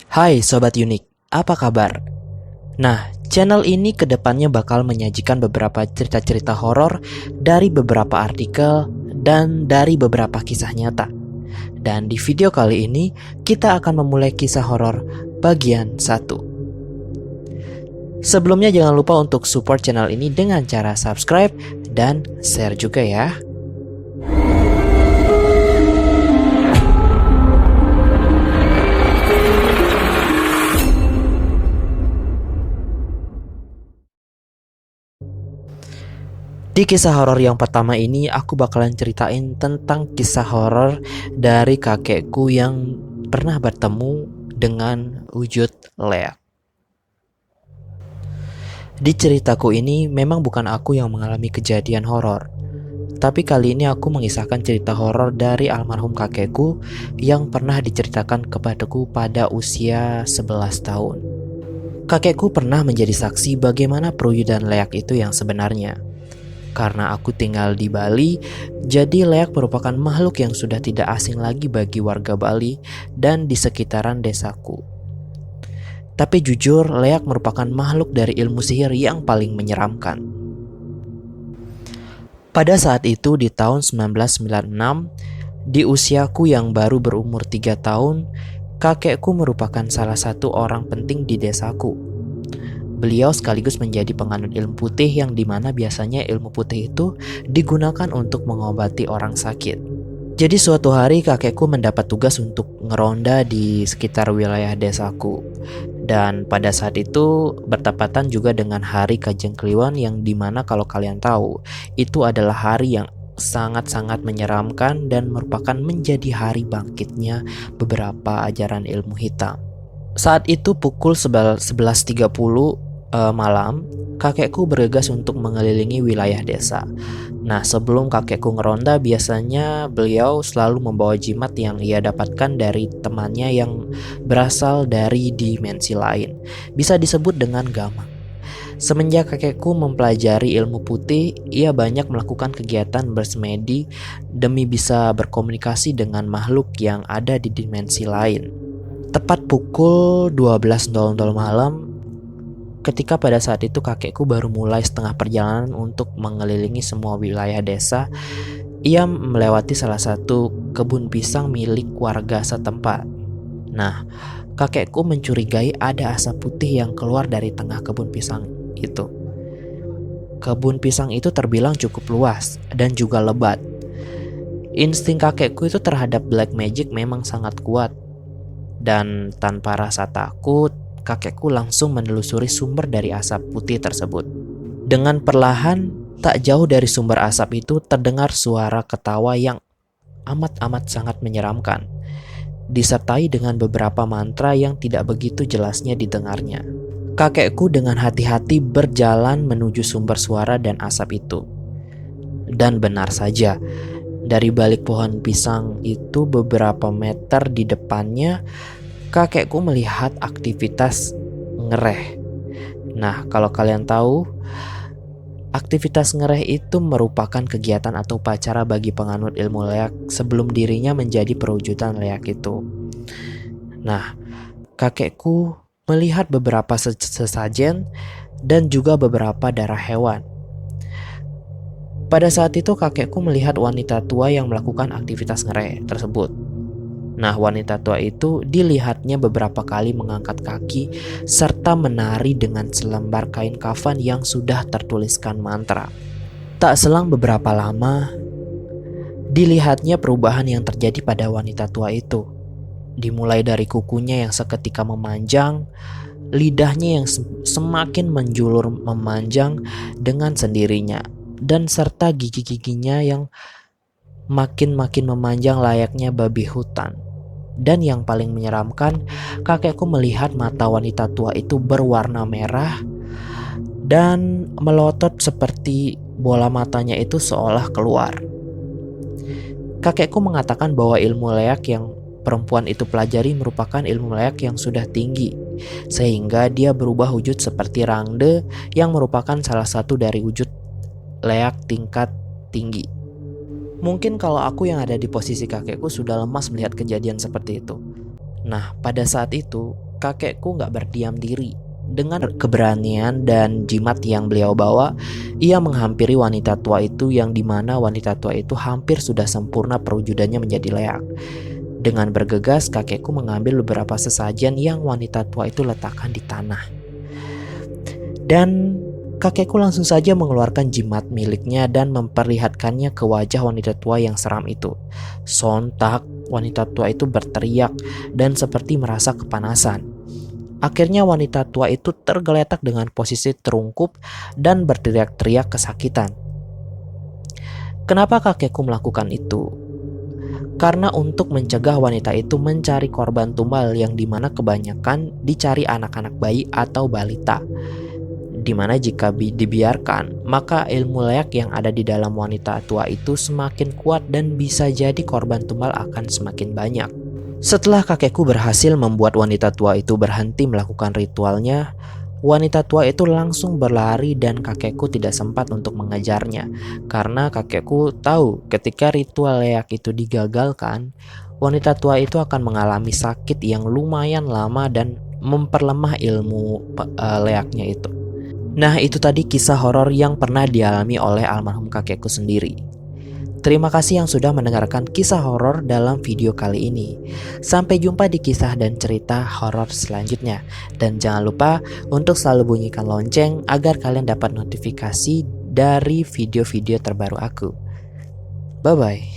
Hai Sobat Unik, apa kabar? Nah, channel ini kedepannya bakal menyajikan beberapa cerita-cerita horor dari beberapa artikel dan dari beberapa kisah nyata. Dan di video kali ini, kita akan memulai kisah horor bagian 1. Sebelumnya jangan lupa untuk support channel ini dengan cara subscribe dan share juga ya. Di kisah horor yang pertama ini, aku bakalan ceritain tentang kisah horor dari kakekku yang pernah bertemu dengan wujud leak. Di ceritaku ini memang bukan aku yang mengalami kejadian horor, tapi kali ini aku mengisahkan cerita horor dari almarhum kakekku yang pernah diceritakan kepadaku pada usia 11 tahun. Kakekku pernah menjadi saksi bagaimana perwujudan leak itu yang sebenarnya. Karena aku tinggal di Bali, jadi leak merupakan makhluk yang sudah tidak asing lagi bagi warga Bali dan di sekitaran desaku. Tapi jujur, leak merupakan makhluk dari ilmu sihir yang paling menyeramkan. Pada saat itu di tahun 1996, di usiaku yang baru berumur 3 tahun, kakekku merupakan salah satu orang penting di desaku. Beliau sekaligus menjadi penganut ilmu putih yang dimana biasanya ilmu putih itu digunakan untuk mengobati orang sakit. Jadi suatu hari kakekku mendapat tugas untuk ngeronda di sekitar wilayah desaku. Dan pada saat itu bertepatan juga dengan hari Kajeng Kliwon yang dimana kalau kalian tahu itu adalah hari yang sangat-sangat menyeramkan dan merupakan menjadi hari bangkitnya beberapa ajaran ilmu hitam. Saat itu pukul 11.30 malam, kakekku bergegas untuk mengelilingi wilayah desa. Nah, sebelum kakekku ngeronda, biasanya beliau selalu membawa jimat yang ia dapatkan dari temannya yang berasal dari dimensi lain. Bisa disebut dengan gamang. Semenjak kakekku mempelajari ilmu putih, ia banyak melakukan kegiatan bersemedi demi bisa berkomunikasi dengan makhluk yang ada di dimensi lain. Tepat pukul 12.00 malam, ketika pada saat itu kakekku baru mulai setengah perjalanan untuk mengelilingi semua wilayah desa, ia melewati salah satu kebun pisang milik warga setempat. Nah, kakekku mencurigai ada asap putih yang keluar dari tengah kebun pisang itu. Kebun pisang itu terbilang cukup luas dan juga lebat. Insting kakekku itu terhadap black magic memang sangat kuat. Dan tanpa rasa takut, kakekku langsung menelusuri sumber dari asap putih tersebut. Dengan perlahan, tak jauh dari sumber asap itu terdengar suara ketawa yang amat-amat sangat menyeramkan, disertai dengan beberapa mantra yang tidak begitu jelasnya didengarnya. Kakekku dengan hati-hati berjalan menuju sumber suara dan asap itu. Dan benar saja, dari balik pohon pisang itu beberapa meter di depannya, kakekku melihat aktivitas ngereh. Nah, kalau kalian tahu, aktivitas ngereh itu merupakan kegiatan atau upacara bagi penganut ilmu leak sebelum dirinya menjadi perwujudan leak itu. Nah, kakekku melihat beberapa sesajen dan juga beberapa darah hewan. Pada saat itu kakekku melihat wanita tua yang melakukan aktivitas ngereh tersebut. Nah, wanita tua itu dilihatnya beberapa kali mengangkat kaki serta menari dengan selembar kain kafan yang sudah tertuliskan mantra. Tak selang beberapa lama, dilihatnya perubahan yang terjadi pada wanita tua itu. Dimulai dari kukunya yang seketika memanjang, lidahnya yang semakin menjulur memanjang dengan sendirinya, dan serta gigi-giginya yang makin memanjang layaknya babi hutan. Dan yang paling menyeramkan, kakekku melihat mata wanita tua itu berwarna merah dan melotot seperti bola matanya itu seolah keluar. Kakekku mengatakan bahwa ilmu leak yang perempuan itu pelajari merupakan ilmu leak yang sudah tinggi, sehingga dia berubah wujud seperti Rangde yang merupakan salah satu dari wujud leak tingkat tinggi. Mungkin kalau aku yang ada di posisi kakekku sudah lemas melihat kejadian seperti itu. Nah, pada saat itu kakekku nggak berdiam diri. Dengan keberanian dan jimat yang beliau bawa, ia menghampiri wanita tua itu yang dimana wanita tua itu hampir sudah sempurna perwujudannya menjadi leak. Dengan bergegas, kakekku mengambil beberapa sesajen yang wanita tua itu letakkan di tanah. Dan kakekku langsung saja mengeluarkan jimat miliknya dan memperlihatkannya ke wajah wanita tua yang seram itu. Sontak, wanita tua itu berteriak dan seperti merasa kepanasan. Akhirnya wanita tua itu tergeletak dengan posisi terungkup dan berteriak-teriak kesakitan. Kenapa kakekku melakukan itu? Karena untuk mencegah wanita itu mencari korban tumbal yang dimana kebanyakan dicari anak-anak bayi atau balita. Dimana jika dibiarkan, maka ilmu leak yang ada di dalam wanita tua itu semakin kuat dan bisa jadi korban tumbal akan semakin banyak. Setelah kakekku berhasil membuat wanita tua itu berhenti melakukan ritualnya, wanita tua itu langsung berlari dan kakekku tidak sempat untuk mengejarnya. Karena kakekku tahu ketika ritual leak itu digagalkan, wanita tua itu akan mengalami sakit yang lumayan lama dan memperlemah ilmu leaknya itu. Nah, itu tadi kisah horor yang pernah dialami oleh almarhum kakekku sendiri. Terima kasih yang sudah mendengarkan kisah horor dalam video kali ini. Sampai jumpa di kisah dan cerita horor selanjutnya. Dan jangan lupa untuk selalu bunyikan lonceng agar kalian dapat notifikasi dari video-video terbaru aku. Bye-bye.